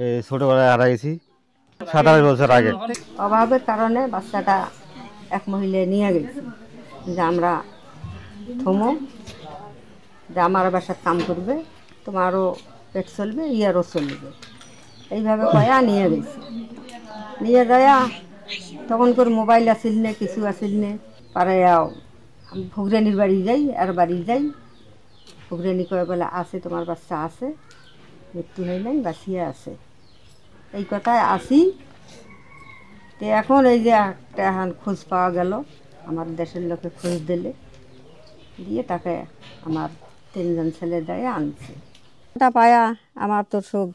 এই ছোটবেলায় হারা গেছি 27 বছর আগে। অভাবের কারণে বাচ্চাটা এক মহিলা নিয়ে গেছে যে আমরা থমো, যে আমার বাসার কাম করবে, তোমারও পেট চলবে, ইয়ারও চলবে, এইভাবে কয়া নিয়ে গেছে। নিয়ে যায়া তখন করে মোবাইল আসিল নে, কিছু আসিল নে, পারে আমি ভুগরানির বাড়ি যাই, আর বাড়ি যাই, ভুগরানি কয়ে বলে আছে, তোমার বাচ্চা আছে, মৃত্যু হয় নাই, বাঁচিয়ে আছে, এই কথায় আসি। তো এখন এই যে একটা এখন খোঁজ পাওয়া গেল, আমার দেশের লোকে খোঁজ দিলে, দিয়ে তাকে আমার 3জন ছেলে দেয় আনছে। ওটা পায়া আমার তো সব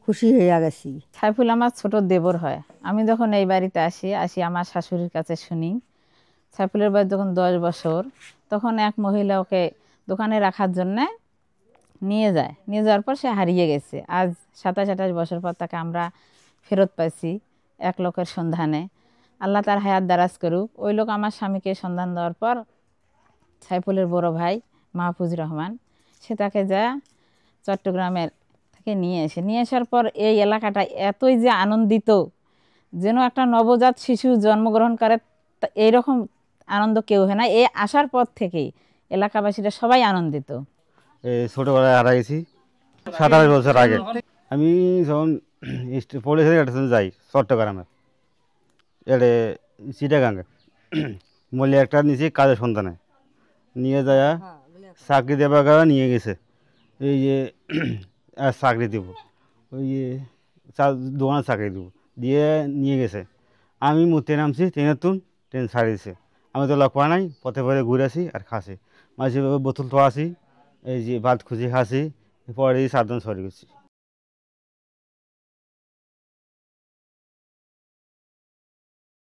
খুশি হয়ে গেছি। সাইফুল আমার ছোট দেবর হয়। আমি যখন এই বাড়িতে আসি আমার শাশুড়ির কাছে শুনি সাইফুলের বয়স যখন 10 বছর, তখন এক মহিলা ওকে দোকানে রাখার জন্যে নিয়ে যায়। নিয়ে যাওয়ার পর সে হারিয়ে গেছে। আজ 27-28 বছর পর তাকে আমরা ফেরত পাইছি এক লোকের সন্ধানে। আল্লাহ তার হায়াত দারাজ করুক। ওই লোক আমার স্বামীকে সন্ধান দেওয়ার পর সাইফুলের বড় ভাই মাহফুজুর রহমান, সে তাকে যা চট্টগ্রামের থেকে নিয়ে আসার পর এই এলাকাটা এতই যে আনন্দিত, যেন একটা নবজাত শিশু জন্মগ্রহণ করে এইরকম আনন্দ কেউ হয় না। এই আসার পর থেকেই এলাকাবাসীরা সবাই আনন্দিত। এই ছোটবেলায় হারা গেছি 27 বছর আগে। আমি যখন পড়েছি এটা যাই চট্টগ্রামে, এটা চিটাগাঙ্গে মলি একটা নিচে কাজের সন্ধানে নিয়ে যায়, চাকরি দেবার কারণে নিয়ে গেছে। এই যে চাকরি দেবো, ওই যে দোকানে চাকরি দেবো দিয়ে নিয়ে গেছে। আমি ট্রেন নামছি, ট্রেনের ট্রেন ছাড়িয়েছে, আমি তো লক্ষ্য নাই, পথে পথে ঘুরে আসি আর খাসি মাঝে বোতল তো আসি, এই যে ভাত খুঁজি খাসি, পরে 7 জন সরে গেছি।